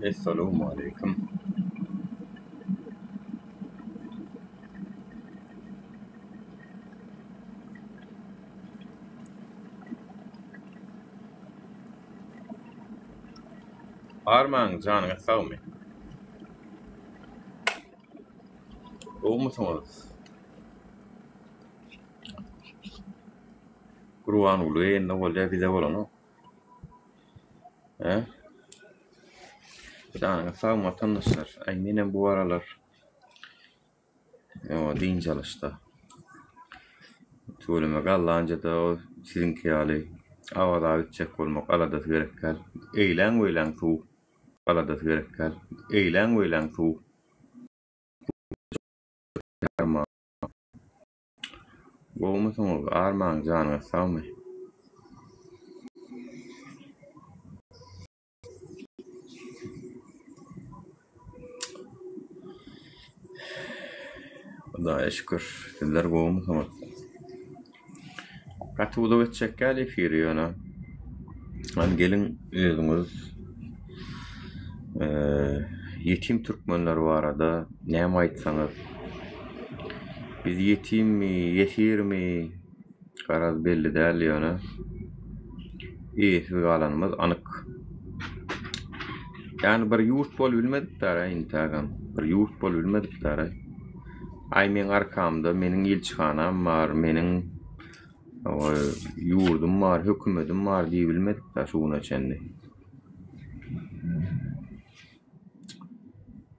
Esselamu aleyküm. Armağan canına sağ mı? O musunuz? Kur'an uluyor ne olacak bize olan o. He? Canına sağ mı vatandaşlar? Aynen bu aralar o din çalıştı. Söylemek Allah'ınca da o sizinki hali avada bitecek olmak aladat gerekkel. Eğlen veylen tu. Aladat gerekkel. Eğlen veylen tu. Armağan. O musunuz? Armağan canına sağ mı? Allah'a şükür. Sizler o musunuz? Katılığı geçecek efiriyona. Hani gelin özünüz yetim Türkmenler var arada ne aytsanız biz yetim mi yetir mi karar belli değil yana iyi galanımız anık yani bir yurt bol bilmedik dara intagam bir yurt bol bilmedik dara ay men arkamda menin ilçhanam var menin yurdum var hükümetim var diye bilmedik da şuna çendi.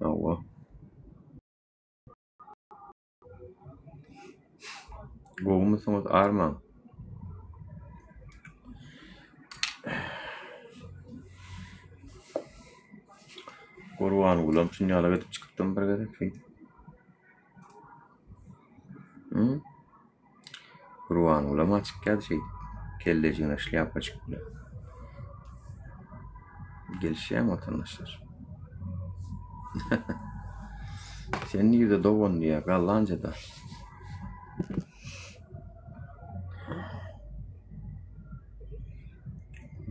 Allah. Goğumuzumuz Arman. Kurwan ulam şunyalar edip çıktım bir kadar şey. Kurwan ulam açık geldi şey. Kelleciğine şlyapa çıktı. Gelişeyim vatandaşlar. Sen niye de doğun diye gallanca da.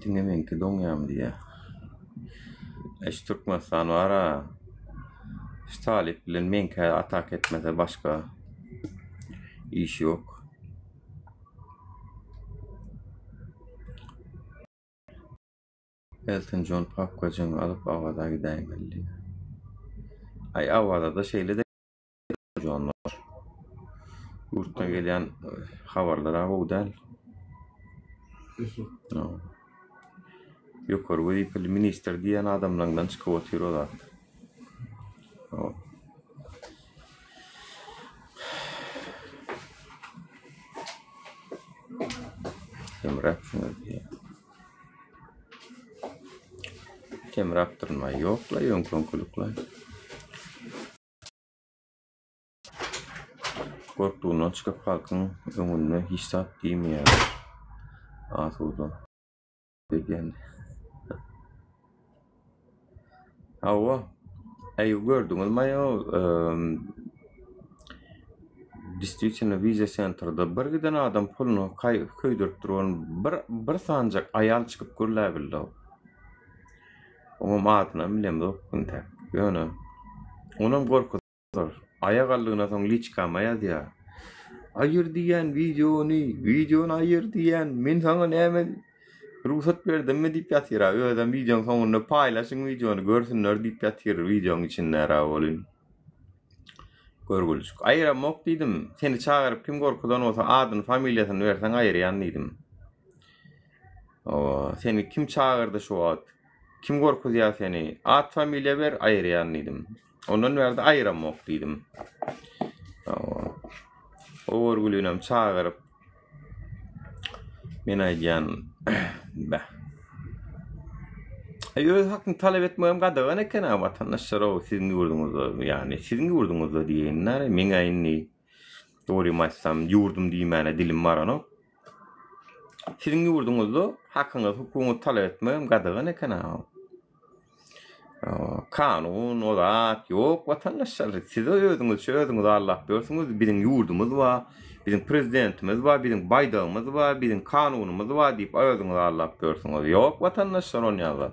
Dinlemeyin ki doğuyam diye. Türkmenistan var ha. Taliplerin menke atak etmede başka iş yok. Elton John papkacını alıp avada gideyim belli. Ay avada da şeyle de John'lar. Yurttan gelen haberler o değil. No. Yukarı vazifeli minister diyen adamlardan çıkıp oturuyorlar. O. Kemrap şunu diye. Kemraptırma yok la yonkonkulukla. Korktuğundan çıkıp halkın ömrüne hissat değil mi ya? Atıldı. Degen. Hava. Ay gördünüz mü ya? Действительно vize center'da bir giden adam pulunu köydürüp duran bir sancak ayal çıkıp görülebildi. Ama adına bilmem de kuntak. Yani onun korkudur. Ayakallığına son liç kamaya diye. Ayır diyen videonu ayır diyen men sana ne ruhsat verdim mi deyip yatır abi. Öden videonun sonunda paylaşın videonu görsünler deyip yatır videonun içinde ara olun. Görgülücük. Ayıramak dedim. Seni çağırıp kim korkudan olsa adını familyasını versen ayırayan dedim. Seni kim çağırdı şu ad? Kim korkudu ya seni? Ad familya ver ayırayan dedim. Ondan verdi ayıramak dedim. O görgülüğünüm çağırıp men ayırayan be. Öz hakkını talep etmeyem kadar ne kadar vatandaşlar o sizin yurdunuzda yani sizin yurdunuzda diyenler men ayını doğruymazsam yurdum diyemene dilim var onu. Sizin yurdunuzda hakkınız hukumu talep etmeyem kadar ne kadar kanun, odat yok vatandaşlar. Siz özünüz Allah biliyorsunuz bizim yurdumuz var, bizim prezidentimiz var, bizim baydağımız var, bizim kanunumuz var deyip özünüz Allah biliyorsunuz. Yok vatandaşlar onun yazı.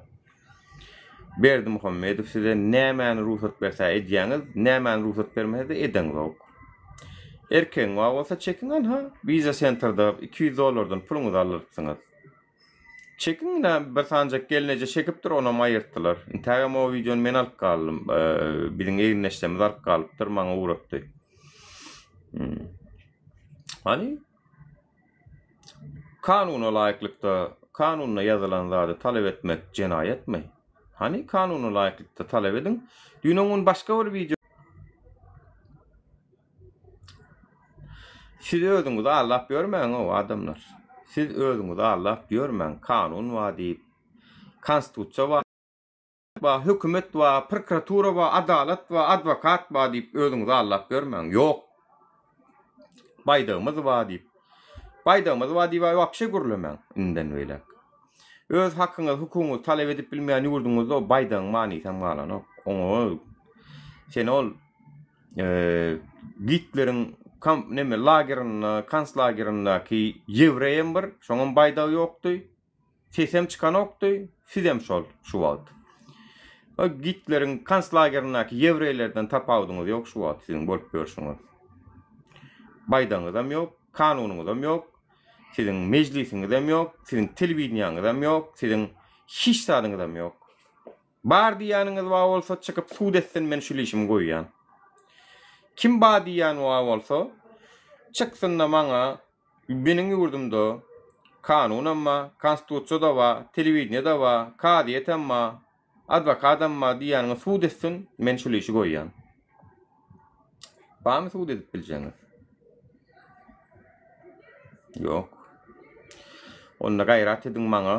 Berdi Muhammedow size nämäni ruhsat berse edýäňiz, nämäni ruhsat bermese edeňiz. Erkeň wa bolsa çekiňen ha. Visa Center'da $200 puluňyzy alypsyňyz. Çekiňne bir sancak gelneje çekip dur ona maýyrtdylar. Intagam o videonu men alyp galdym. Biziň eýinleşdemiz alyp galypdyr, maňa uğrapdy. Hani kanuna laýıklykda, kanuna ýazylan zady talep etmek jenaýet mi? Hani kanuna laýıklykda talep ediň. Dünýäň başga bir video. Siz özüňizi allap görmäň o adamlar. Siz özüňizi allap görmäň. Kanun wa diýip, konstitusiýa wa, hökümet wa, prokuratura wa, adalet wa, advokat wa diýip özüňizi allap görmäň. Ýok. Baýdagymyz wa diýip. Baýdagymyz wa diýip wapşe gürlemäň inden beýle. Öz hakyňyzy, hukugyňyzy talep edip bilmeýän ýurduňyzda o baýdagyň manysyny galan. Oňa sen ol Hitler'iň neme lageryna, konslageryndaki ýewreýem bir, şoňa baýdagy ýokdy. Sesem çykan okdy, sizem şol şu wagt. O Hitler'iň konslageryndaki ýewreýlerden tapawdyňyz ýok şu wagt, siziň bolup görüşiňiz. Baýdagyňyzam ýok, kanunyňyzam ýok, siziň mejlisiňizam ýok, siziň telewizioniýaňyzam ýok, siziň hiç sadyňyzam ýok. Bar diýäniňiz wa bolsa çykyp suud etsen men şu işimi goýýan. Kim bar diýän wa bolsa çyksynda maňa meniň ýurdumda kanunam ma, konstitusiýada wa, telewizioniýada wa, kadiýetem ma, adwokatam ma diýäniňi suud etsin men şu işi goýýan. Bamy suud edip biljeňiz? Ýok. Onda gaýrat ediň maňa.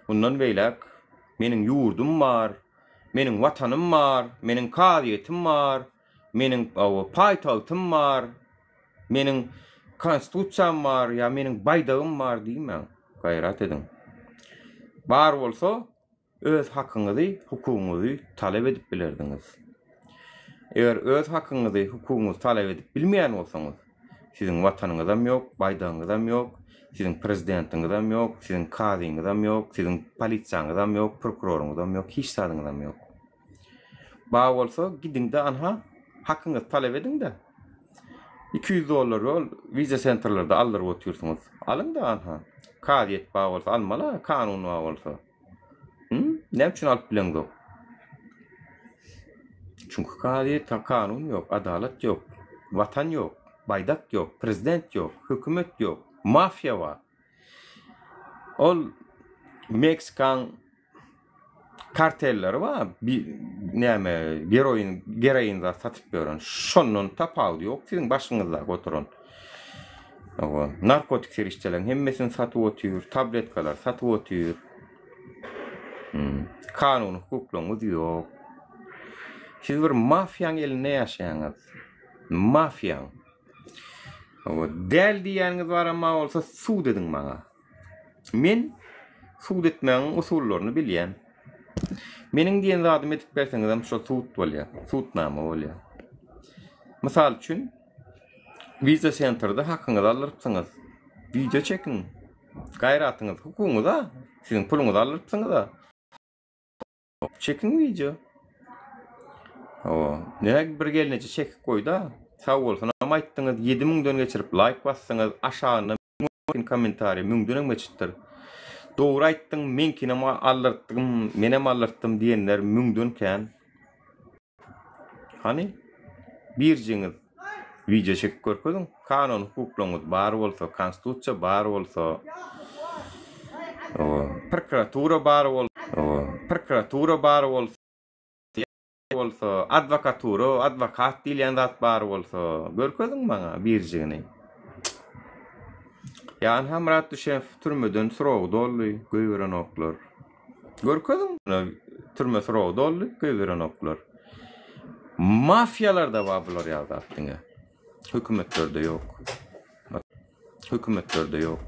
Ondan beýlek meniň ýurdum bar, meniň watanym bar, meniň kadiýetim bar, meniň paýtagtym bar, meniň konstitusiýam bar, ýa meniň baýdagym bar diýmän. Gaýrat ediň. Bar bolsa öz hakyňyzy, hukugyňyzy talep edip bilerdiňiz. Eger öz hakyňyzy, hukugyňyzy talep edip bilmeýän bolsaňyz, siziň watanyňyzam ýok, baýdagyňyzam ýok, siziň prezidentiňizam ýok, siziň kadyňyzam ýok, siziň polisiýaňyzam ýok, prokuroruňyzam ýok, hiç sadyňyzam ýok. Ba bolsa gidiňde anha hakyňyzy talep ediňde. $200 ol Visa Center'larda aldyryp oturýarsyňyz. Alyň da anha. Kadiýet ba bolsa almala, kanun ba bolsa. Näme üçin alyp bileňdi? Çünki kadiýet, kanun ýok, adalet ýok, watan ýok, baýdak ýok, prezident ýok, hökümet ýok, mafiýa bar. Ol Meksikan kartelleri var. Bir näme geroin da satyp beren. Şonun tapawdy ýok, siziň başyňyzda oturan. Narkotik serişçilerin hemmesini satyp otyr, tabletkalar satyp otyr. Kanun hukuklaryňyz ýok. Siz bir mafiýaň elinde ýaşaýaňyz. Mafiýaň. Del diýäniňiz bar ama bolsa suud ediň maňa. Men suud etmeň usullaryny bilýän. Meniň diýen zadymy etip berseňizem şol suud bolýar, suudnama bolýar. Mysal üçin Visa Center'da hakyňyzy alypsyňyz. Video çekin. Gaýratyňyz, hukugyňyza, siziň puluňyzy alypsyňyz da. Çekin video. Näme bir gelneje çekip goýda, sag bolsun, ama aýtdyňyz 7000 geçirip like bassaňyz, aşagyna kommentary müňden meçitdir. Dogry aýtdyň, menkine alyrtdym, menem alyrtdym diýenler müňden kän. Hani birjiňiz video çekip görkezdiň, kanun hukuklaryňyz bar bolsa, konstitusiýa bar bolsa, prokuratura bar bolsa, advokatura, advokat diýen zat bar bolsa, görkezdiň maňa birjigini. Ýani Hamrat Düşev türmeden soragy doldy, göýberen oklar. Görkezdiň, türme soragy doldy, göýberen oklar. Mafiýalarda bar bular ýazatdyňa. Hökümetlerde ýok. Hökümetlerde ýok.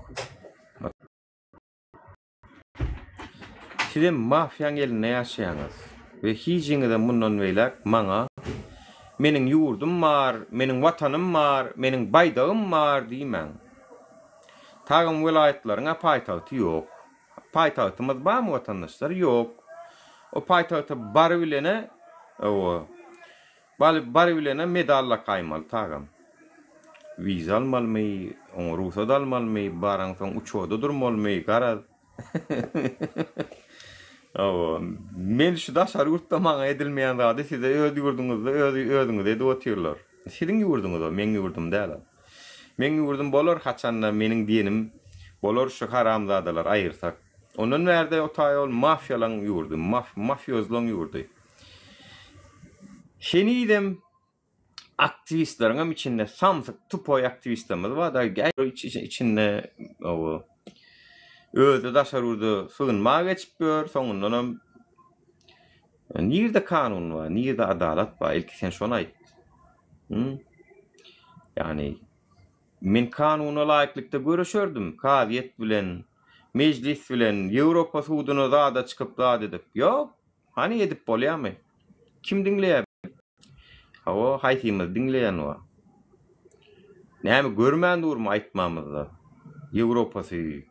Siz mafiýaň elinde ýaşaýaňyz we hiçiňizde mundan beýlek maňa meniň ýurdum bar, meniň watanym bar, meniň baýdagym bar diýmän. Tagym welaýetlaryňa paýtagty ýok. Paýtagtymyz barmy watandaşlar? Ýok. O paytagta bar bilene o bar bilene medalla kaymalı tagam. Viza almalı, on ruhsat almalı, barang son uçoda durmalı, garaz. Men şu daşary ýurtda maňa edilmeýän zady size ödüňizde dedi otyrlar. Sizin ýurdunuzda men ýurdum däl. Men ýurdum bolar haçanda meniň dinim bolar şu haramzadalar aýyrsak. Onun berde o taýol mafiýalaň ýurdu, mafiýozlaň ýurdu. Şenidem aktivistlerin içinde samsyk tupoy aktivistlerimiz var da içinde o özü daşary ýurdu sığınmaga geçip gör, soňundan nirde kanun var, nirde adalet var, ilki sen şonu aýt. Yani men kanuny laýyklykda görüşürdüm, kadyet bilen, meclis bilen, Ýewropa suduny zada çykyp zada edip. Ýok, hani edip bolýarmy? Kim dinleýär? O haýtymyz dinleýän wa. Näme görmän durmy aýtmamyzda. Ýewropasy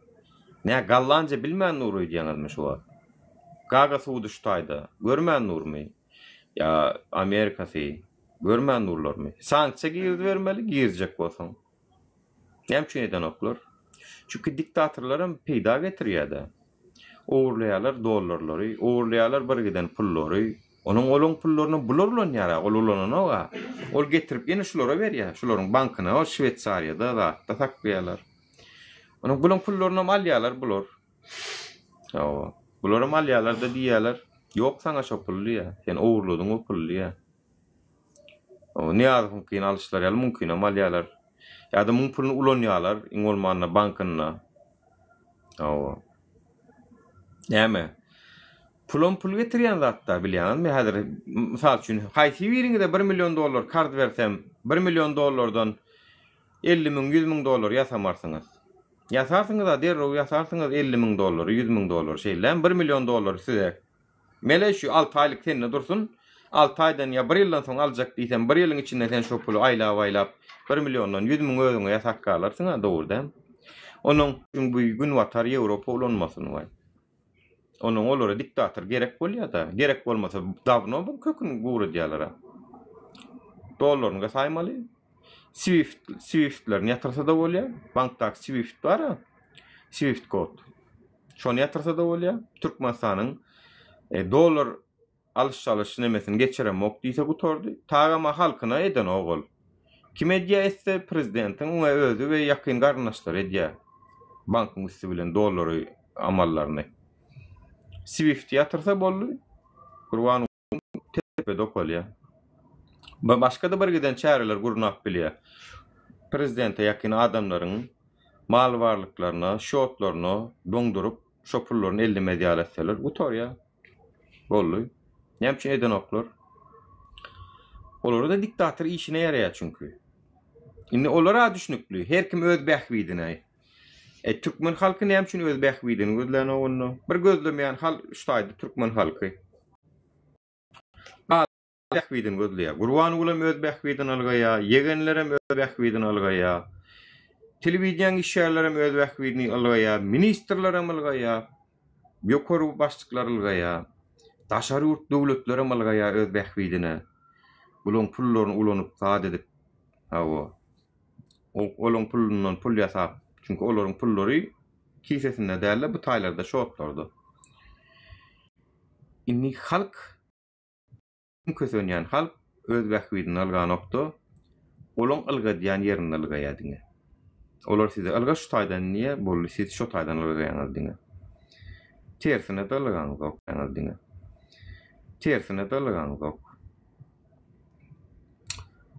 ne gallanca bilmän nuru diýenizmi şu? Gaga suwdy şutaýda görmän nurmy? Ya Amerikasy görmän nurlarmy? Sanksiýa girdi bermeli, girjek bolsaň. Näme eden oklar? Çünkü diktatorlarym peýda getirýärdi. Oğurlaýarlar dollarlary, oğurlaýarlar bir giden pullary. Onun olun pullaryny bularlan ýara, olulanyna ol getirip ýene şulara berýär. Şularyň bankyna, o Şwetsariýada da taklaýarlar. Onun bulun pullaryny alýarlar bular. Bular alýarlar da diýärler, ýok saňa şo pully ýa, sen oğurladyň o pully ýa. Ne ýa-da alýşlar ýaly mümkin alýarlar. Ýa-da muň puluny ulanýarlar, iň bolmanyna bankyna. Näme? Pulun pul getirýän zatda bilýänmi? Häzir mysal üçin haýsy biriňizde $1 milyon kart bersem, $1 milyon 50 000, 100 000 dollar ýasamarsyňyz. Ýasarsyňyz da derrew ýasarsyňyz $50 000, $100 000 şeýlen $1 milyon size. Mele şu 6 aýlyk sende dursun. 6 aýdan ýa 1 ýyldan soň aljak diýsem, 1 ýylyň içinde sen şo puly aýlap 1 milyondan 100 000 özüňe ýasak galarsyň dogruda. Onuň bu gün watar Ýewropa ulanmasyn way. Onuň olara diktator gerek bolýar da, gerek bolmasa dawno bu köküni gurudýarlar. Dollaryny saýmaly. Swift'lerini yatırsa da bolýar. Bankdaky Swift bar, Swift kod. Şonu yatırsa da bolýar. Türkmenistanyň dollar alış nemesini geçiremok diýse gutordy. Tagama halkyna eden ogul. Kim edýär etse prezidentiň oňa özü we ýakyn garnaşlary edýär. Bankyň üstü bilen dollary amallaryny. Swift yatırsa boldy. Kurwan tepe dokolýar. Başka da bir giden çareler gurunap bilýär. Prezidente ýakyn adamlaryň mal barlyklaryna, şotlaryna doňdurup, şo pullaryny elde edýär etseler, gutorýar. Boldy. Näme eden oklar? Olar da diktator işine ýaraýar çünkü. Indi olara düşnükli. Her kim öz bähwidine. Türkmen halky näme üçin öz bähwidini gözläne onu? Bir gözlemeýän hal şutaýdy Türkmen halky. Bähwidini gözleýär. Gurban ulam öz bähwidini algaýa, yegenlerem öz bähwidini algaýa. Telewizion işçilerem öz bähwidini algaýa, ministrlerem algaýa, ýokary başlyklar algaýa, daşary ýurt döwletlerem algaýa öz bähwidini. Bulun pullaryny ulanyp zat edip, olun pullundan pul ýasap, çünkü olaryň pullary kisesinde däl, bu taýlarda şotlardy. Inni halk kösönýän halk öz bähwidini algan okda, olaň algadýan ýerini algaýar diňe. Olar size alga şu taýdan niýe boldy, siz şu taýdan algaýanyz diňe. Tersine de alganyz ok diňe. Tersine de alganyz ok.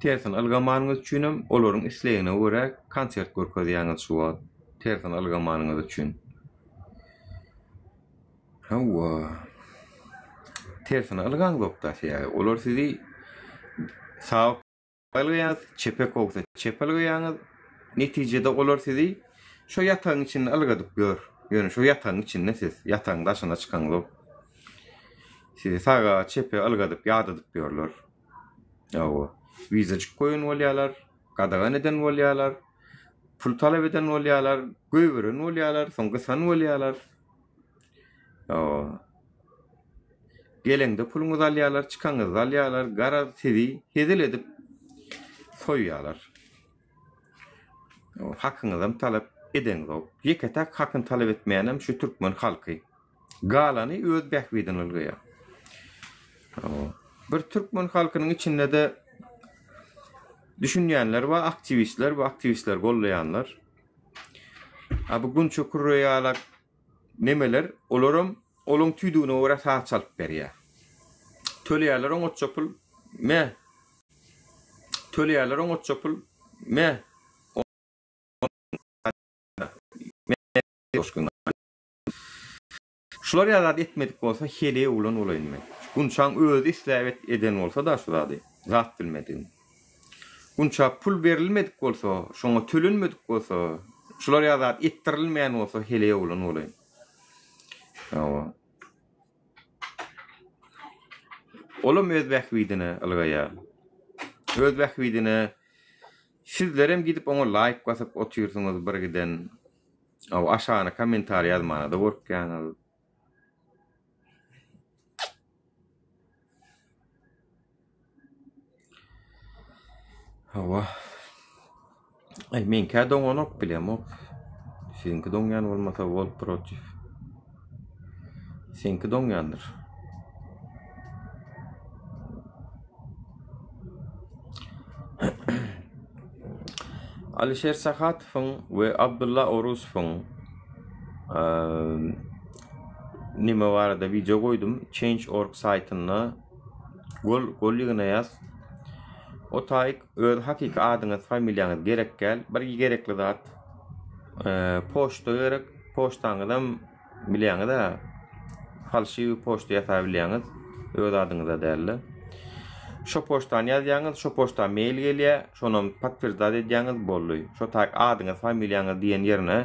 Tersin algamanyňyz üçin olaryň islegine görä konsert görkezýäňiz şu wagt. Tersin algamanyňyz üçin. Tersin algan gopda şey. Olar sizi sağ algaýar, çepek olsa çepel algaýar. Netijede olar sizi şu ýatagyň içinde algadyp gör. Ýöne şu ýatagyň içinde siz ýatagyň daşyna çykanlar. Sizi sağa çepe algadyp ýadyp görler. Vizacık koyun bolýarlar, gadagan eden bolýarlar, pul talep eden bolýarlar, göwüren bolýarlar, soňky san bolýarlar. Gelende pulunuňyzy alýarlar, çykaňyzy alýarlar, gara sizi hedil edip soýýarlar. Hakyňyzam talap edeňiz. Ýeketek hakyny talap etmeýänem şu türkmen halky. Galany öz bähwiden alýar. Bir türkmen halkynyň içinde de düşünýänler we aktivistler gollaýanlar. Bu günçe kurýarlar nemeler, olaram olun tüýdüğüne ora saat çalıp berýär. Töleýärler oňa çöpül, töleýärler oňa çöpül, şular ýazat etmedik bolsa hele ulan olaýyn. Günçaň öz isläwet eden bolsa da şurady, zat bilmediň. Günçä pul berilmedik bolsa, şoňa tölenmedik bolsa, şular ýazat etdirilmeýän bolsa hele ulan olaýyn. Olam öz bähwidine algaýar. Öz bähwidine sizlerem gidip oňa like basyp oturýarsyňyz bir giden. Aşaňa komentar ýazmana da gorkýanyz. Men ka doňanok bilem ok. Sizinki doňyan bolmasa bol protiv. Senki doňyandyr. Alişer Sakatowyň we Abdullah Orusowyň nime barada video goýdum. Change.org saytyna golligine ýaz. O taýyk öz hakiki adyňyz, familiýaňyz gerek gel. Bir gerekli zat. Poçta gerek, poçtaňyzdan bilýäňiz da. Falşy poçta ýata bilýäňiz. Öz adyňyza däli. Şo poçtan ýazýaňyz, şo poçta mail gelýär, şonam patwirdat edýäňiz boldy. Şo taýyk adyňyz, familiýaňyz diýen ýerine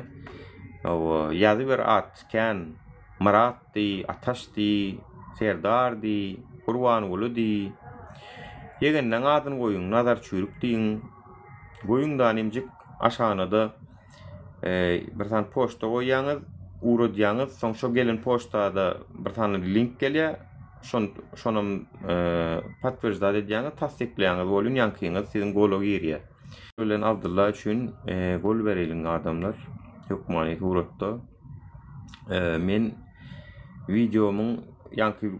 ýazyp bir at, Ken, Muratdy, Ataşdy, Serdardy, Gurbanuly. Ýegenden adyny goýuň, Nazar Çürük diýin. Goýuňdan emjik aşağına bir tane poçta goýýaňyz, uradýaňyz, soň şo gelen poçtada bir tane link gelýär. Şonam patwirdat edýäňiz, tasdikleýäňiz bolýan ýankyňyz siziň golo girýär. Bilen Abdullah üçin gol bereliň adamlar. Hökmany uratda. Men videomyň ýanky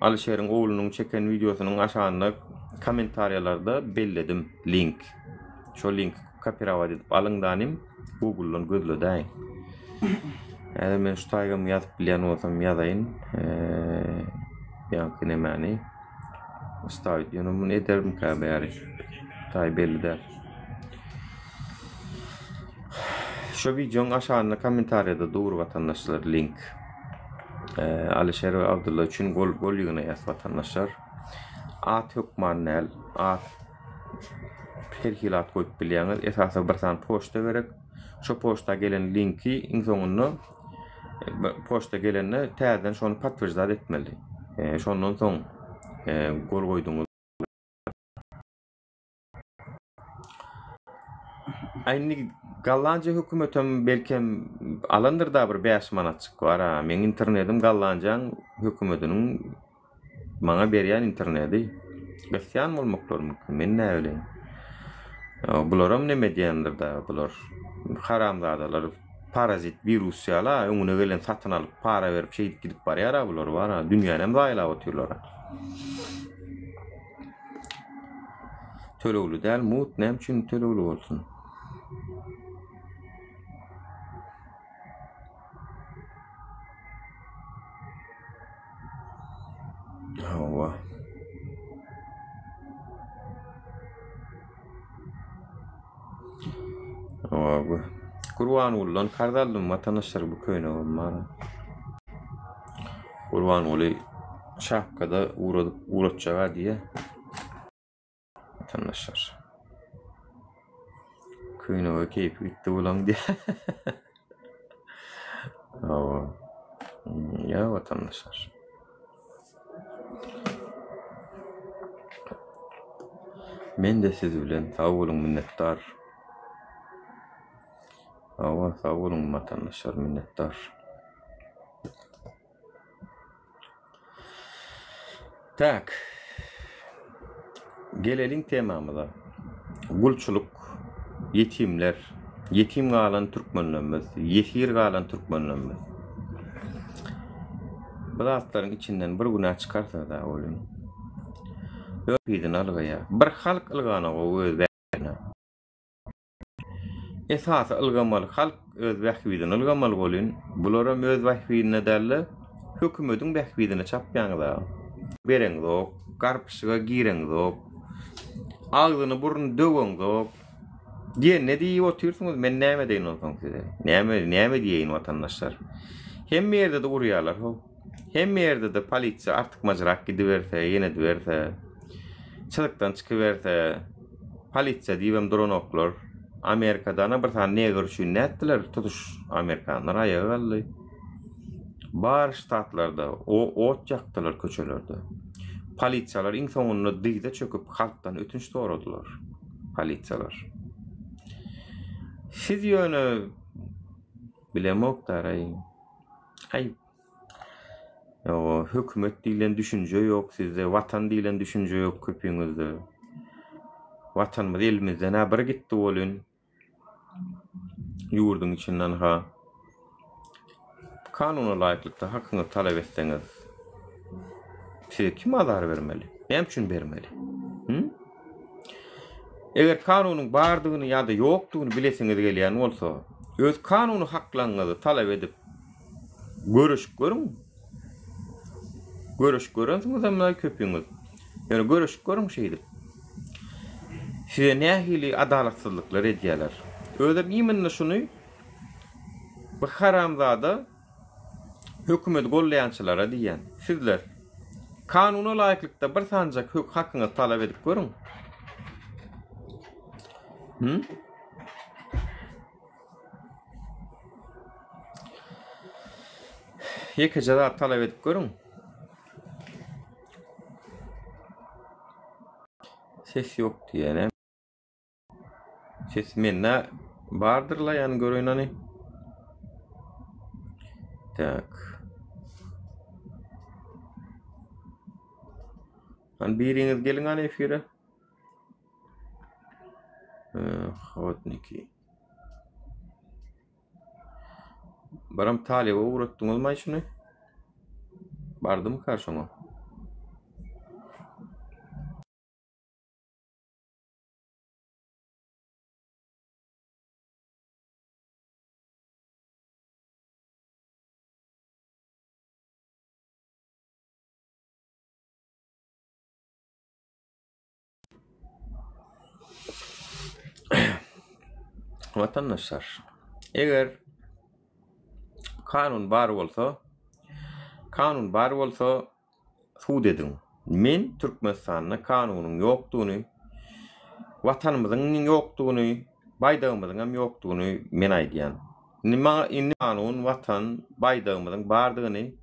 Alişeriň oglunyň çeken videosynyň aşagyna komentarýalarda belledim link. Şo link kopirawa edip alyňdanym Google'dan gözledeň. Eger men şu taýgamy ýazyp bilýän bolsam ýazaýyn. Ýanky nemani stavit ýönüm ederim käbäri. Taý belli. Şo videoň aşagyna komentarýada dowru watandaşlar link. Alişer we Abdullah üçin gol ýygyna ýaz watandaşlar. At hökmanyň at perhilat goýup bilýäňiz. Esasy bir tane poçta gerek. Şo poçta gelen linki iň soňunda poçta gelende täzeden şonu patwirdat etmeli. Şondan soň gol goýduňyz. Aýny Gallanca hökümetem belkem alandyr da bir 5 manatçyk bar. Men internetim Gallancaň hökümetiniň maňa berýän interneti. Besýan bolmaklar mümkin. Men näle? Bularam neme diýendir da bular. Haramzadalar, parazit, virus ýala öňüne gelen satyn alyp para berip şeýdip gidip barýar bular bar. Dünýänem daýlap otyrlar. Tölegli däl, mut näme üçin tölegli bolsun? Gurbanulyň kardalym watandaşlar bu köýne bolmar. Gurbanuly şapkada uratjaga diýe watandaşlar. Köýne keyip bitdi bolan diýe. Ya watandaşlar. Men de siz bilen sag bolun, minnetdar. Sag bolun watandaşlar, minnetdar. Tak. Gelelim temamıza. Gulçuluk, yetimler, yetim galan Türkmenlerimiz, yetir galan Türkmenlerimiz. Bu zatların içinden bir günah çıkarsa da olun. Öpidin algaya, bir halk ılgana o öz bäkine. Esas ılgamaly halk öz bäkbidin ılgamaly bolun. Bulara öz bäkbidine däli hökümetiň bäkbidine çapýanlar. Bereň zok, garpyşyga gireň zok. Ağzyny burun döweň zok. Diye ne diýip oturýarsyňyz, men näme diýin olsaň size? Näme diýin watandaşlar? Hemme ýerde de urýarlar ho. Hemme ýerde de polisiýa artyk majrak gidiberse, ýene diberse, çylykdan çykyberse, polisiýa diýip dronoklar. Amerikadan bir tane neger üçin nätdiler? Tutuş Amerikanlar ayağa galdy. Bar ştatlarda ot jakdylar köçelerde. Polisiýalar iň soňunda diýde çöküp halkdan ötünç soradylar. Polisiýalar. Siz ýöne bilemok daray. Ay. O hökümet diýilen düşünje ýok, sizde watan diýilen düşünje ýok köpüňizde. Watanymyz elimizden näbir gitdi bolun. Ýurdun içinden ha. Kanuna laýyklykda hakyňy talap etseňiz, size kim azar bermeli? Näme üçin bermeli? Eger kanunyň bardygyny ýa-da ýokdugyny bileseňiz gelýän bolsa, öz kanuny haklaňyzy talap edip görüşüp görüň. Görüşüp göränsiňiz hem köpüňiz. Ýöne görüşüp görüň şeýdi. Size nähili adalatsyzlyklar edýärler. Özüm iýmenle şuny bu haramzada hökümet gollaýançylara diýen. Sizler kanuny laýyklykda bir sanjak hakyňy talap edip görüň. Ýeke jazat talap edip görüň. Ses ýok diýene. Ses menne bardyrla ýany göreýin any. Tak. Biriňiz geliň any efire. Hotniki. Baram talebe uğratdyňyzmy şuny? Bardymy karşıma? Vatandaşlar, eger kanun bar bolsa, suud edin. Men Türkmenistanyna kanunyň ýokdugyny, watanymyzyň ýokdugyny, baýdagymyzyň hem ýokdugyny men aýdýan. Nima kanun, watan, baýdagymyzyň bardygyny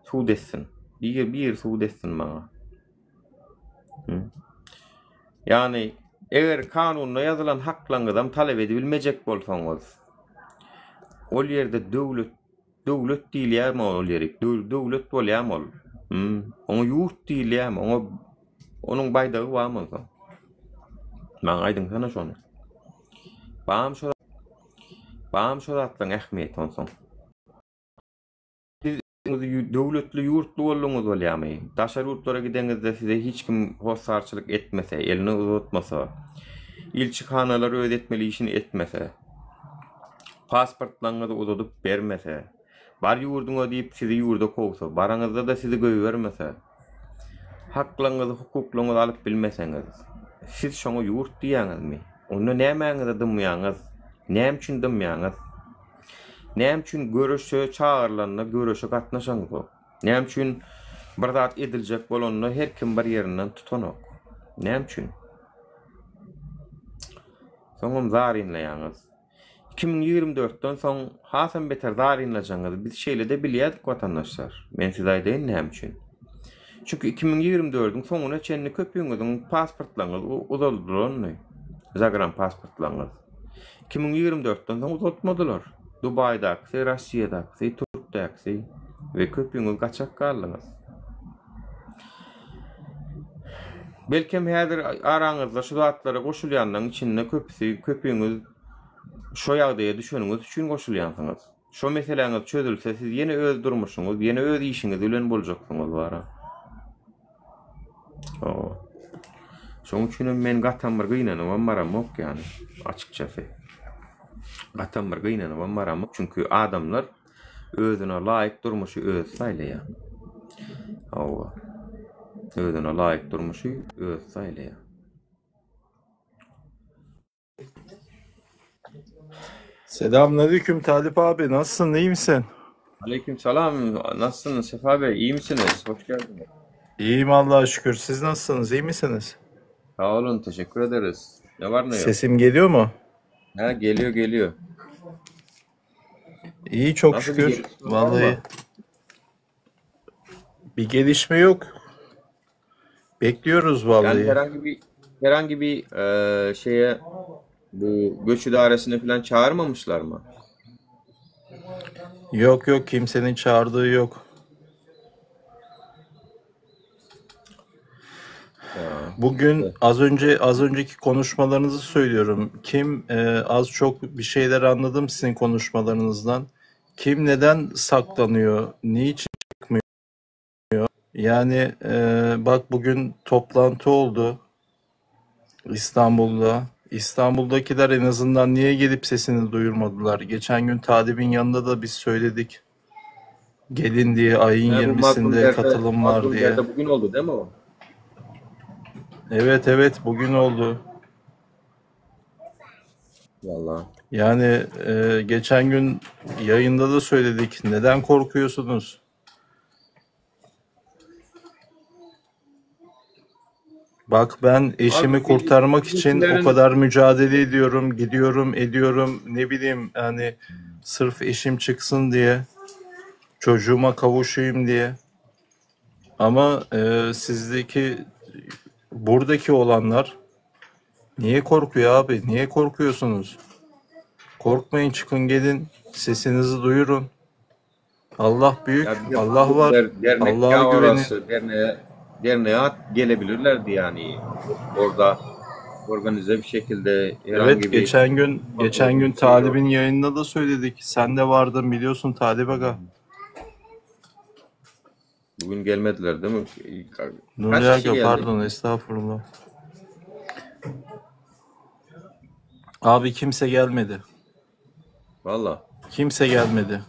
suud etsin. Bir suud etsin maňa. Yani eger kanunda ýazylan haklaňyzam talap edibilmejek bolsaňyz, ol ýerde döwlet diýilýärmi ol ýeri? Döwlet bolýarmy ol? Oňa ýurt diýilýärmi? Onuň baýdagy barmy? Maňa aýdyň sana şonu. Bam şo zatlaryň ähmiýeti onsoň. Döwletli ýurtly bolýaňyz bolýarmy? Daşary ýurtlara gideňizde size hiç kim hossarçylyk etmese, elini uzatmasa, ilçihanalar öz etmeli işini etmese, pasportlaryňyzy uzatyp bermese, bar ýurduňa diýip sizi ýurda kowsa, baraňyzda da sizi göýbermese, haklaňyzy, hukuklaňyzy alyp bilmeseňiz, siz şoňa ýurt diýäňizmi? Onda nämeňizi dymýaňyz? Näme üçin dymýaňyz? Näme üçin görüşe çağırylanyna görüşe gatnaşaňyz? Näme üçin bir zat ediljek bolanyna her kim bir ýerinden tutanok? Näme üçin? Soňam zarinleýäňiz. 2024-den soň hasam beter zarinleýäňiz. Biz şeýle de bilýärdik watandaşlar. Men size aýdyn näme üçin? Çünki 2024-üň soňuna çenli köpüňiziň pasportlaryňyz uzaldylarmy? Zagram pasportlaryňyz. 2024-den soň uzatmadylar. Dubaýdaky, Russiýadaky, Türkiýadaky we köpüňiz gaçak galyňyz. Belki häzir araňyzda şu zatlara goşulýandan içinde köpüňiz şo ýagdaýa düşeniňiz üçin goşulýansyňyz. Şo meseleňiz çözülse siz ýene öz durmuşyňyz, ýene öz işiňiz bilen boljaksyňyz bara. O. Şoň üçin men gatan bir gynanyp maram yok ýani açykçası. Gatan bir gynanyp maram yok çünkü adamlar özüne laýyk durmuşy öz saýlaýar. O. Özüne laýyk durmuşy öz saýlaýar. Selamünaleyküm Talip abi. Nasılsın? İyi misin? Aleykümselam. Nasılsınız Sefa Bey? İyi misiniz? Hoş geldiniz. İyiyim Allah'a şükür. Siz nasılsınız? İyi misiniz? Sağ olun. Teşekkür ederiz. Ne var ne yok? Sesim geliyor mu? Ha, geliyor. İyi çok Nasıl bir şükür. gelişme var Vallahi mı? bir gelişme yok. Bekliyoruz Yani vallahi. herhangi bir şeye bu göç idaresine falan çağırmamışlar mı? Yok yok kimsenin çağırdığı yok. Ya, Bugün az önceki konuşmalarınızı söylüyorum. Kim az çok bir şeyler anladım sizin konuşmalarınızdan. Kim neden saklanıyor? Niçin çıkmıyor? Yani bak bugün toplantı oldu İstanbul'da. İstanbul'dakiler en azından niye gelip sesini duyurmadılar? Geçen gün Tadip'in yanında da biz söyledik. Gelin diye ayın bu 20'sinde katılım var diye. Mazlumler'de bugün oldu değil mi o? Evet bugün oldu. Vallahi. Yani geçen gün yayında da söyledik. Neden korkuyorsunuz? Bak ben eşimi Abi, kurtarmak için o bizimkilerin- kadar mücadele ediyorum, gidiyorum, ediyorum. Ne bileyim yani sırf eşim çıksın diye, çocuğuma kavuşayım diye. Ama buradaki olanlar niye korkuyor abi? Niye korkuyorsunuz? Korkmayın, çıkın gelin, sesinizi duyurun. Allah büyük, Ya bir de Allah var. dernek Allah'a ya güvenin. orası, derneğe gelebilirlerdi yani. Orada organize bir şekilde herhangi Evet bir geçen gün şey yok. Talib'in yayınında da söyledik. Sen de vardın biliyorsun Talip Aga. Bugün gelmediler değil mi? Nuri Kaç kişi Aga geldi? pardon estağfurullah. Abi kimse gelmedi. Valla. Kimse gelmedi.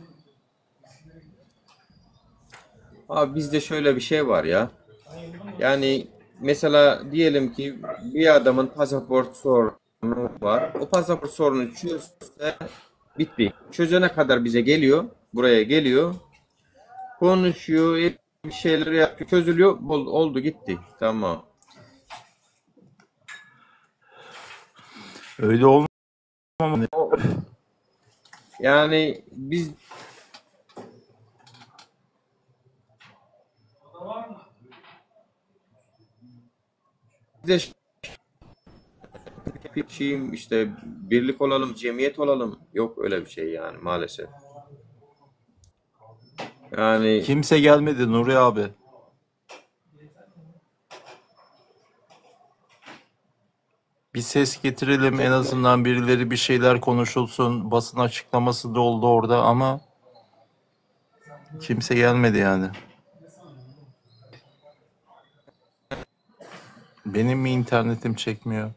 Abi bizde şöyle bir şey var ya. Yani mesela diyelim ki bir adamın pasaport sorunu var. O pasaport sorunu çözse bitti. Çözene kadar bize geliyor. Buraya geliyor. Konuşuyor. Bir şeyler yapıyor. Çözülüyor. Oldu gitti. Tamam. Öyle olmaz. Yani biz de bir şeyim işte birlik olalım, cemiyet olalım. Yok öyle bir şey yani maalesef. Yani Kimse gelmedi Nuri abi. Bir ses getirelim en azından birileri bir şeyler konuşulsun. Basın açıklaması da oldu orada ama kimse gelmedi yani. Benim mi internetim çekmiyor?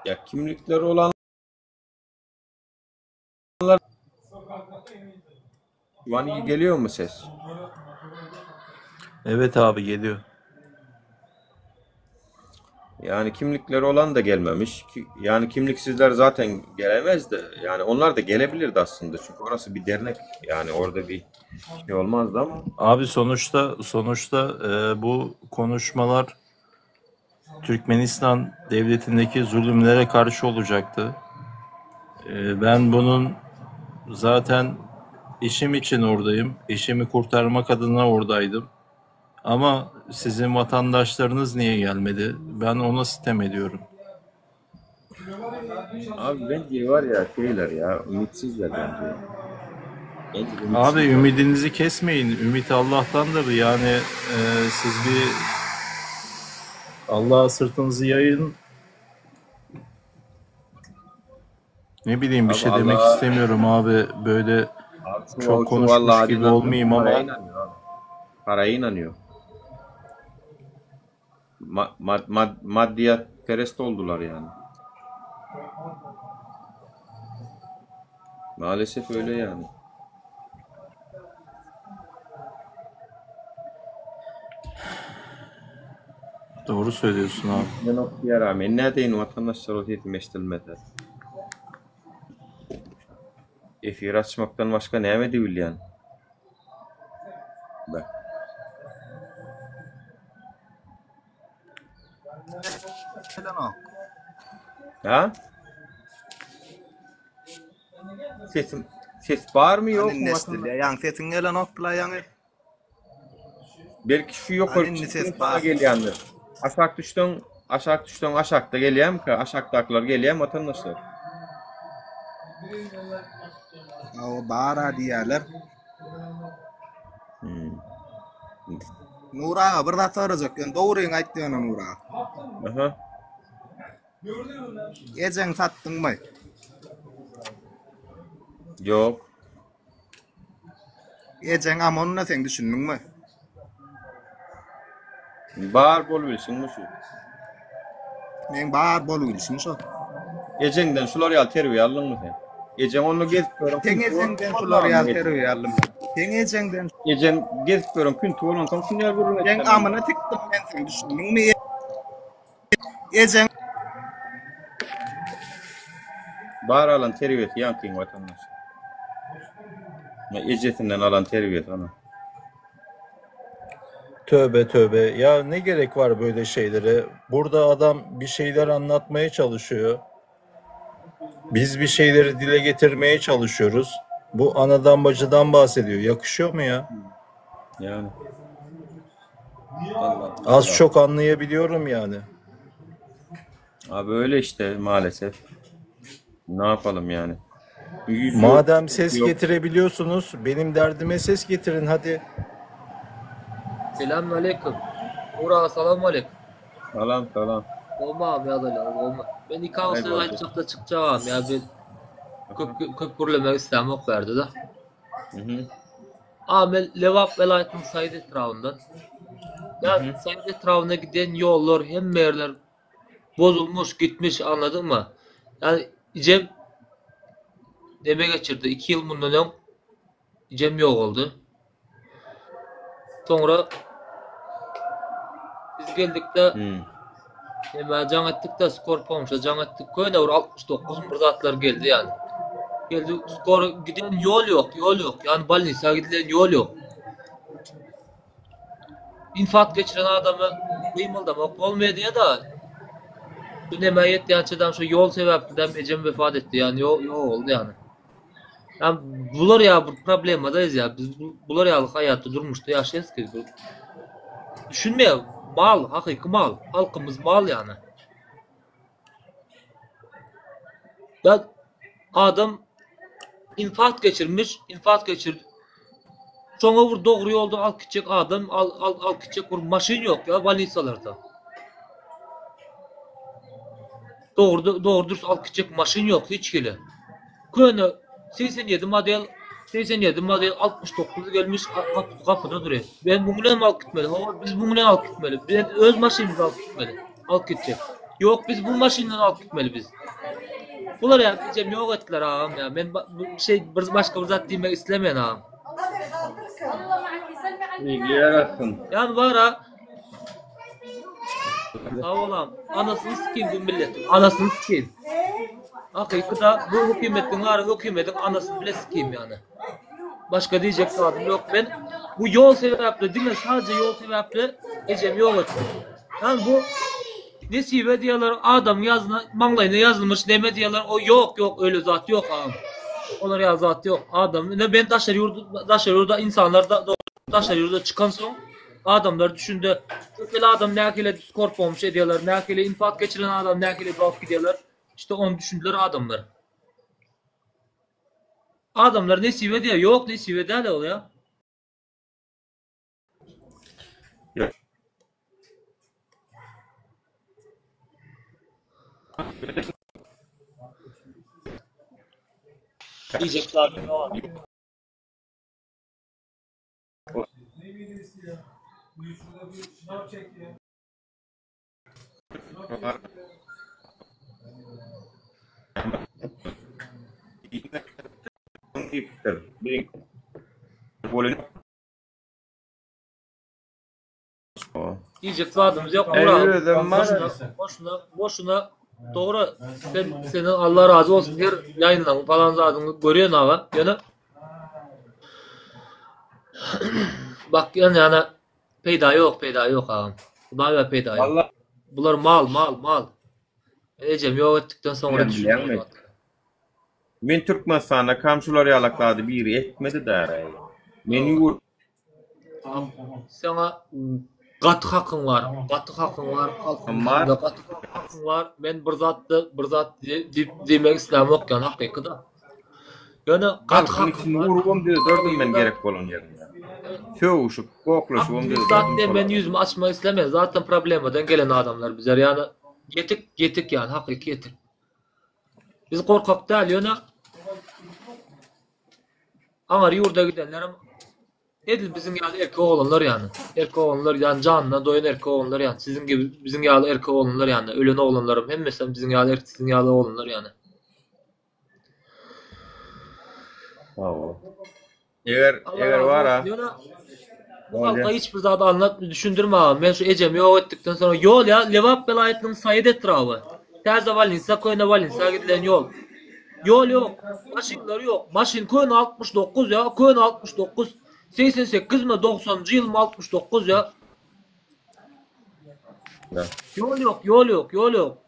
ya kimlikleri olanlar şu an iyi geliyor mu ses? Evet abi geliyor. Yani kimlikleri olan da gelmemiş. Yani kimliksizler zaten gelemez de. Yani onlar da gelebilirdi aslında. Çünkü orası bir dernek. Yani orada bir şey olmazdı ama. Abi sonuçta bu konuşmalar Türkmenistan devletindeki zulümlere karşı olacaktı. Ben bunun zaten işim için oradayım. İşimi kurtarmak adına oradaydım. Ama sizin vatandaşlarınız niye gelmedi? Ben ona sitem ediyorum. Abi bence var ya şeyler ya ümitsizler bence. Bence Abi ümitsizler. ümidinizi kesmeyin. Ümit Allah'tandır. Yani siz bir Allah'a sırtınızı yayın. Ne bileyim bir Abi şey demek Allah istemiyorum abi. Böyle abi çok şu konuşmuş vallahi gibi inanmıyor. olmayayım Paraya ama inanıyor abi. Paraya inanıyor. Maddiyat perest oldular yani. Maalesef öyle yani. doğru söylüyorsun abi. Ne noktaya rağmen neredeyin vatandaşlar o yetiştirilmedi. Efir açmaktan başka ne edebil yani. Bak. Ha? Ses var mı yok Anin mu nesli vatandaş? yang sesin gelen okla yang Belki şu yok Anin ölçüsünün ses sana var. geliyandır. Aşakta geliyem ki aşaktakiler geliyem vatandaşlar. O bara diyalar. Hmm. Nura bir da soracak. Doğru aytdığını Nura. Aha. Ecen sattın mı? Yok. Ecen amonuna sen düşündün mü? Bağır bol bilsin bu şu. Men bar bolulsun şu. Ecengden şular yal terbiye aldın mı sen? Eceng onu gezip görün. Ten ecenden şular yal terbiye aldım. Ten ecenden Eceng gezip görün gün tuğulun son şunu vurun. jen amına tiktim men sen düşündün mü? Ecen Bağır alan terbiyeti yankın vatandaş. Ecetinden alan terbiyet ana. Tövbe tövbe. Ya ne gerek var böyle şeylere? Burada adam bir şeyler anlatmaya çalışıyor. Biz bir şeyleri dile getirmeye çalışıyoruz. Bu anadan bacıdan bahsediyor. Yakışıyor mu ya? Yani. Allah Az çok anlayabiliyorum yani. Abi öyle işte maalesef. Ne yapalım yani? Yüzü Madem ses yok. getirebiliyorsunuz, benim derdime ses getirin hadi. Selamünaleyküm. Ura selamünaleyküm. Salam. Olma abi ya da la olma. Ben iki hafta Eyvallah. açıkta çıkacağım ya ben köp gürlemek istem ok verdi de. Hı. Amel Levap velayetinin Said etrafından. Ya Said etrafına giden yollar hem yerler bozulmuş gitmiş anladın mı? Yani Cem deme geçirdi. 2 yıl bundan önce Cem yok oldu. Sonra biz geldik de can ettik de skor pomşa can ettik köyde 69 mırzatlar geldi yani. Geldi skor giden yol yok. Yani Balinisa gidilen yol yok. İnfat geçiren adamı kıymıldamak olmuyor diye da şu nemayet yançıdan şu yol sebebinden Ecem vefat etti yani yol oldu yani. Yani bular ya bu problemadayız ya biz bular ya hayatta durmuştu yaşayız ki. Düşünmeye mal, hakiki mal. Halkımız mal yani. Ya adam infat geçirdi. Sonra vur doğru yolda al gidecek adam, al gidecek vur maşin yok ya valisalarda. Doğru dürüst al gidecek maşin yok hiç gele. Köyüne 87 model 69 gelmiş kapıda duruyor. Ben bunu mu al gitmeli? Biz bunu al gitmeli. Ben öz maşinimizi al gitmeli. Al gidecek. Yok biz bu maşinden al gitmeli biz. Bunlar ya diyeceğim yok ettiler ağam ya. Ben başka bir zat demek istemeyen ağam. İyi yaratsın. Yani var ha. Oğlum anasını sikeyim bu milletin. Anasını sikeyim. Hakikaten bu hükümetin anasını bile sikeyim yani. Başka diyecek adım yok. Ben bu yol sebeple değil mi? Sadece yol sebeple Ecem yol ettim. Yani bu nesibe diyorlar adam yazına manglayına yazılmış deme diyorlar o yok öyle zat yok ağam. Olar ya zat yok. Adam ne ben taşlar yurda insanlar da taşlar yurda çıkan son adamlar düşündü. Böyle adam näkile Discord olmuş ediyorlar. Näkile infak geçiren adam näkile dalıp gidiyorlar. İşte onu düşündüler adamlar. Adamlar nesibe diyor. Yok nesibe değil o ya. Ya, Diyecekler. Diyecek vaadimiz yok. Evet, Boşuna doğru. Senin Allah razı olsun. Her yayından falan zaten görüyorsun ama. Yani bak yani peyda yok ağam. Bunlar peyda yok. Vallahi Bunlar mal. Ecem yok ettikten sonra Yani düşünüyorum. bilemem. men Türkmenistan'a kamçılar yalakladı biri etmedi de. Men yurt Sana katı hakkın var. Katı hakkın var. Var. Katı hakkın var. Ben bir zat demek istemem yok yani hakikaten. Yani katı halkın hakkın içinde var. urgum diye dördüm men gerek bolun yerinde. Şövüşüp, koklaşıp diye Zaten ben yüzümü açmak istemem. Zaten problemden gelen adamlar bizler yani yetik yani hakiki yetik. Biz korkak değil yani. Ama yurda gidenlerim edil bizim yani erkek oğlanlar yani. Erkek oğlanlar yani canına doyan erkek oğlanlar yani. Sizin gibi bizim yağlı erkek oğlanlar yani. Ölen oğlanlarım hem mesela bizim yağlı erkek sizin yağlı oğlanlar yani. Eğer var ha. Bu halka hiçbir zat anlatmıyor, düşündürme abi. Ben şu Ecem yok ettikten sonra yol ya Levap velayetinin sayıd etrafı. Terze Valinsa, Koyna Valinsa gidilen yol. Yol yok. Maşinler yok. Maşin Koyna 69 ya. Koyna 69. 88 mi 90. Yıl mı 69 ya. Yol yok.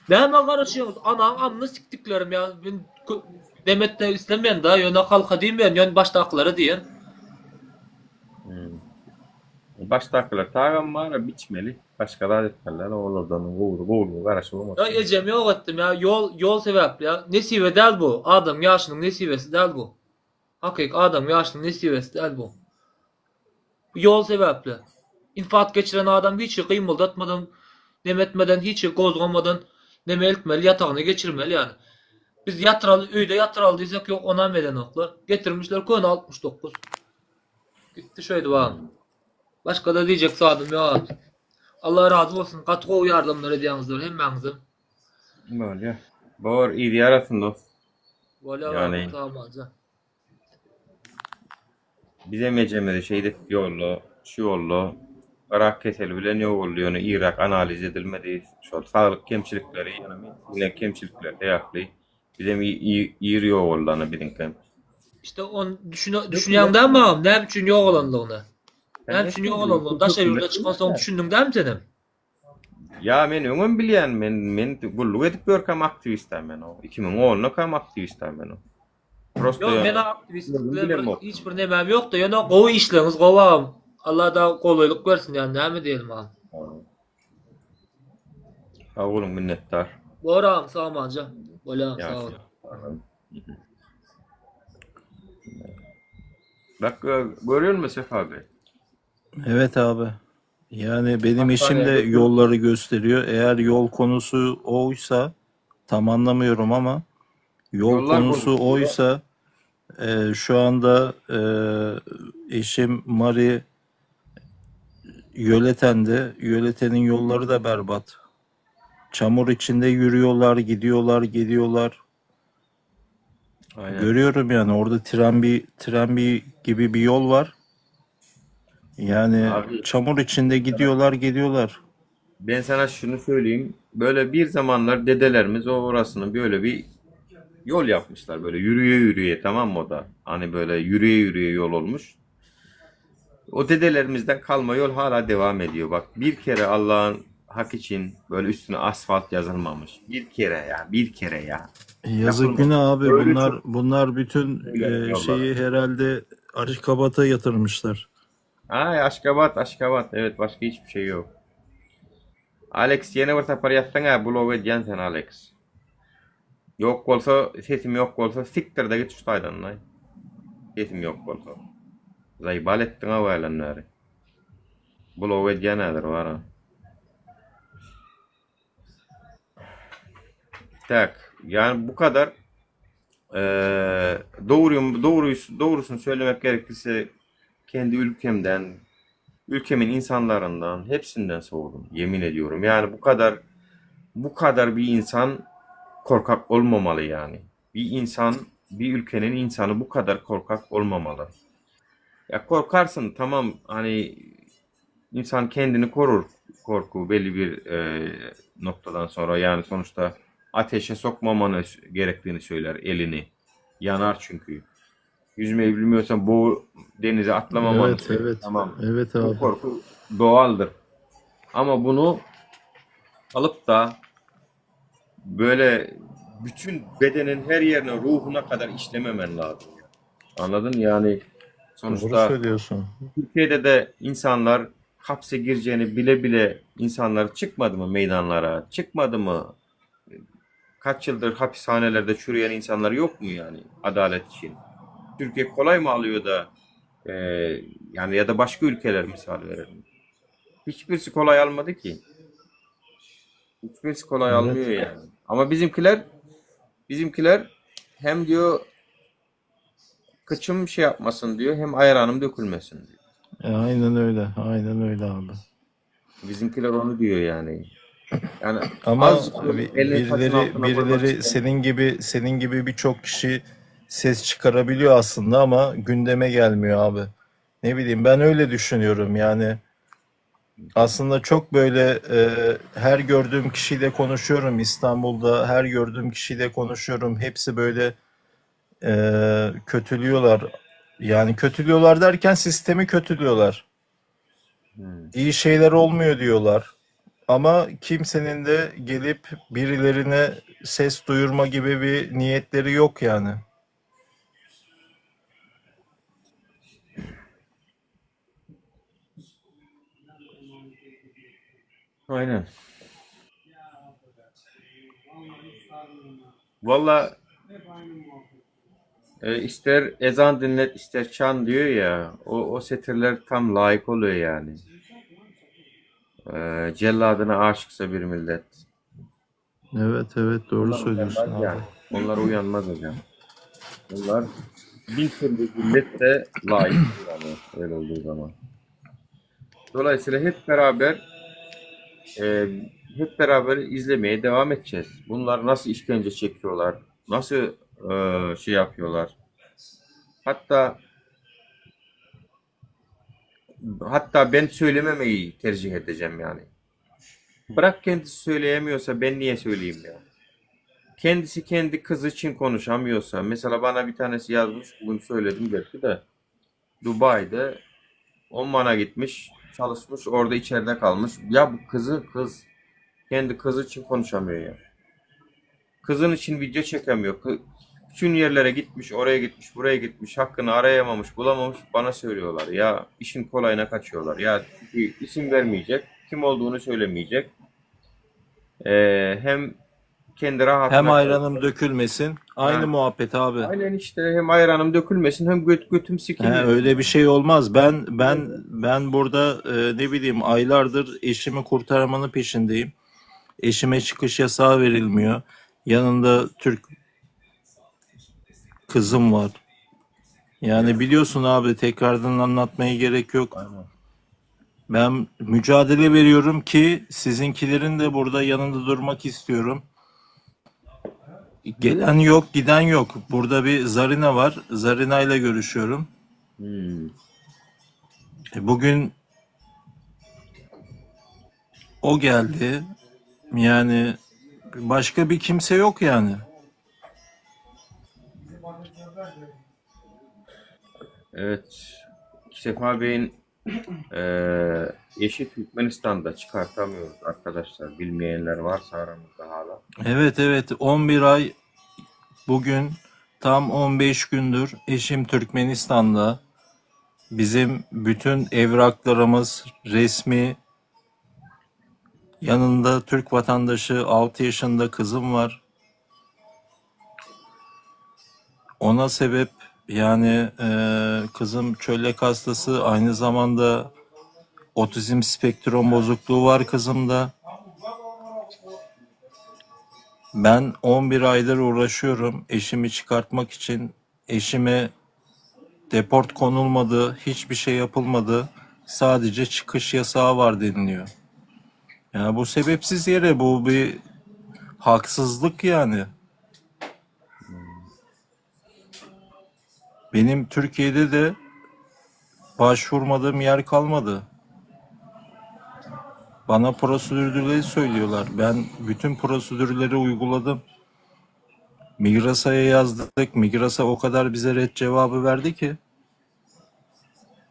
Neyme karışıyoruz? Ananı siktiklerim ya. Ben demet de istemeyen daha yöne halka diyeyim ben. Yön baştakları diyen. Baştakiler tağım var biçmeli. Başka da etmeler oğuldan oğlu karşı olmaz. Ya Ecem yok ettim ya. Yol sebep ya. Nesibe değil bu. Adam yaşının nesibesi değil bu. Hakik adam yaşının nesibesi değil bu. Yol sebepli. İnfak geçiren adam hiç kıyımıldatmadan, nemetmeden, hiç kozgamadan, neme eltmeli, yatağını geçirmeli yani. Biz öyde yatıraldıysak yok ona meden oklar. Getirmişler koyun 69. Gitti şöyle bağım. Başka da diyecek sadım ya. Allah razı olsun. Katkı yardımları ediyorsunuzdur hemmenizin. Böyle. Bor iyi arasında. Böyle Yani- tamam hocam. Bize mecemede şeyde yollu, şu yollu. Irak keseli bile ne oluyor? Irak analiz edilmedi. Şu sağlık kemçilikleri, yani yine kemçilikler deyaklı. Bize iyi yollarını bilinken. İşte onu düşünüyorsun değil mi ağam? Ne biçim yok olan da ona? Ne biçim yok olan da ona? Taşa yurda çıkan son düşündün değil mi senin? Ya men öňüm bilýän men gulluk edip görkem aktivistəm men o. 2010'da kam aktivistəm men o. Prosto Yok ya. ben Bilmem aktivistlikle yok. hiçbir nemem yok da yani kovu işleriniz kovam. Allah da kolaylık versin yani ne mi diyelim ağam? Sağ olun minnettar. Doğru ağam sağ ol hocam. Böyle ağam sağ ol. Bak görüyor musun Sefa Bey? Evet abi. Yani benim eşim de Hastaneye yolları gösteriyor. Eğer yol konusu oysa tam anlamıyorum ama yol Yollar konusu konusu. oysa şu anda eşim Mari Yöleten'de. Yöleten'in yolları da berbat. Çamur içinde yürüyorlar, gidiyorlar, geliyorlar. Aynen. Görüyorum yani orada tren gibi bir yol var. Yani Abi- çamur içinde gidiyorlar, geliyorlar. Ben sana şunu söyleyeyim. Böyle bir zamanlar dedelerimiz o orasını böyle bir yol yapmışlar. Böyle yürüye tamam mı o da? Hani böyle yürüye yol olmuş. O dedelerimizden kalma yol hala devam ediyor. Bak bir kere Allah'ın hak için böyle üstüne asfalt yazılmamış. Bir kere ya. Yazık Yapılmamış. günah abi. Öyle Bunlar bütün Söylerim yollara. şeyi herhalde Aşkabat'a yatırmışlar. Ay Aşkabat. Evet, başka hiçbir şey yok. Alex yeni bir tapar yazsan ha, blog edeceksin sen Alex. Yok olsa, sesim yok olsa siktir de git şutaydan lan. Sesim yok olsa. Zaybal ettin ha valanları. Blog edeceksin nedir var ha. Tak. Yani bu kadar doğrusunu söylemek gerekirse kendi ülkemden, ülkemin insanlarından hepsinden soğudum. Yemin ediyorum. Yani bu kadar bir insan korkak olmamalı yani. Bir ülkenin insanı bu kadar korkak olmamalı. Ya korkarsın tamam, hani insan kendini korur, korku belli bir noktadan sonra, yani sonuçta ateşe sokmamanı gerektiğini söyler elini. Yanar çünkü. Yüzmeyi bilmiyorsan denize atlamamanı Evet, söyler. evet. Tamam. Evet Bu abi. korku doğaldır. Ama bunu alıp da böyle bütün bedenin her yerine, ruhuna kadar işlememen lazım. Anladın? Yani Doğru sonuçta söylüyorsun. Türkiye'de de insanlar hapse gireceğini bile bile insanlar çıkmadı mı meydanlara? Çıkmadı mı? Kaç yıldır hapishanelerde çürüyen insanlar yok mu yani adalet için? Türkiye kolay mı alıyor da e, yani, ya da başka ülkeler misal verelim. Hiçbirisi kolay almadı ki. Hiçbirisi kolay Evet. almıyor yani. Ama bizimkiler hem diyor kıçım şey yapmasın diyor, hem ayranım dökülmesin diyor. Aynen öyle. Aynen öyle abi. Bizimkiler onu diyor yani. Yani Ama azıcık elini taşın altına koymak birileri isteyen. senin gibi birçok kişi ses çıkarabiliyor aslında ama gündeme gelmiyor abi. Ne bileyim ben öyle düşünüyorum yani. Aslında çok böyle her gördüğüm kişiyle konuşuyorum İstanbul'da, her gördüğüm kişiyle konuşuyorum. Hepsi böyle kötülüyorlar. Yani kötülüyorlar derken sistemi kötülüyorlar. İyi şeyler olmuyor diyorlar. Ama kimsenin de gelip birilerine ses duyurma gibi bir niyetleri yok yani. Aynen. Valla ister ezan dinlet, ister çan diyor ya, o setirler tam layık oluyor yani. Celladına aşıksa bir millet. Evet, evet, doğru Onlar söylüyorsun uyanmaz abi. yani. Onlar uyanmaz hocam. Onlar bin türlü millet de layık yani öyle olduğu zaman. Dolayısıyla e, hep beraber izlemeye devam edeceğiz. Bunlar nasıl işkence çekiyorlar, nasıl şey yapıyorlar. Hatta hatta ben söylememeyi tercih edeceğim yani. Bırak kendisi söyleyemiyorsa ben niye söyleyeyim ya? Kendisi kendi kızı için konuşamıyorsa, mesela bana bir tanesi yazmış, bugün söyledim belki de, Dubai'de Oman'a gitmiş, çalışmış, orada içeride kalmış. Ya bu kız kendi kızı için konuşamıyor ya. Kızın için video çekemiyor. Bütün yerlere gitmiş, oraya gitmiş, buraya gitmiş, hakkını arayamamış, bulamamış, bana söylüyorlar. Ya işin kolayına kaçıyorlar. Ya isim vermeyecek, kim olduğunu söylemeyecek. Hem kendi Hem rahatına ayranım dökülmesin. Aynı ha, muhabbet abi. aynen işte, hem ayranım dökülmesin, hem götüm He, sikilmesin. öyle bir şey olmaz. Ben burada ne bileyim aylardır eşimi kurtarmanın peşindeyim. Eşime çıkış yasağı verilmiyor. Yanında Türk kızım var. Yani biliyorsun abi tekrardan anlatmaya gerek yok. Aynen. Ben mücadele veriyorum ki sizinkilerin de burada yanında durmak istiyorum. Gelen yok, giden yok. Burada bir Zarina var. Zarina ile görüşüyorum. Hmm. Bugün o geldi. Yani başka bir kimse yok yani. Evet. Sefa Bey'in Eşi Türkmenistan'da çıkartamıyoruz arkadaşlar. Bilmeyenler varsa aramızda hala. Evet 11 ay bugün tam 15 gündür eşim Türkmenistan'da. Bizim bütün evraklarımız resmi. Yanında Türk vatandaşı 6 yaşında kızım var. Ona sebep yani kızım çölyak hastası, aynı zamanda otizm spektrum bozukluğu var kızımda. Ben 11 aydır uğraşıyorum eşimi çıkartmak için. Eşime deport konulmadı, hiçbir şey yapılmadı. Sadece çıkış yasağı var deniliyor. Yani bu sebepsiz yere, bu bir haksızlık yani. Benim Türkiye'de de başvurmadığım yer kalmadı. Bana prosedürleri söylüyorlar. Ben bütün prosedürleri uyguladım. Migrasa'ya yazdık. Migrasa o kadar bize ret cevabı verdi ki.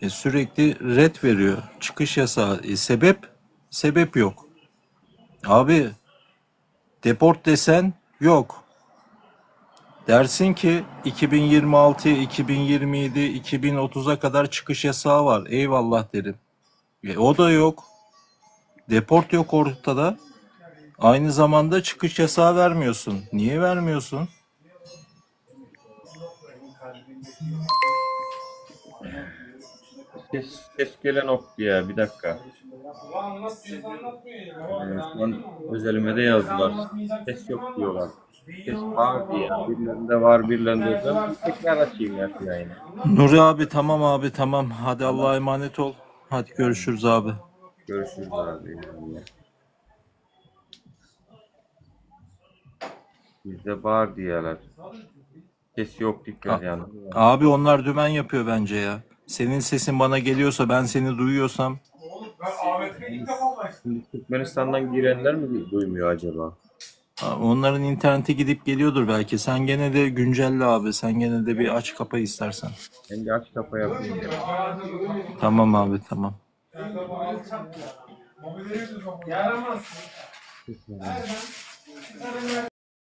Sürekli ret veriyor. Çıkış yasağı. Sebep yok. Abi deport desen yok. Dersin ki 2026, 2027, 2030'a kadar çıkış yasağı var. Eyvallah derim. O da yok. Deport yok ortada. Aynı zamanda çıkış yasağı vermiyorsun. Niye vermiyorsun? Ses gelen oktu ya, bir dakika. Şu an özelime de yazdılar. Ses yok diyorlar. Ses var diye. Birilerinde var, birilerinde yok. Ben bir tekrar açayım ya şu yayını. Nuri abi tamam abi tamam. Hadi Allah'a emanet ol. Hadi görüşürüz abi. Görüşürüz abi. Bizde var diyorlar. Ses yok, dikkat yani. Abi onlar dümen yapıyor bence ya. Senin sesin bana geliyorsa, ben seni duyuyorsam. Şimdi Türkmenistan'dan girenler mi duymuyor acaba? Onların interneti gidip geliyordur belki. Sen gene de güncelle abi. Sen gene de bir aç kapa istersen. Ben de aç kapa yapayım ya. Tamam abi tamam.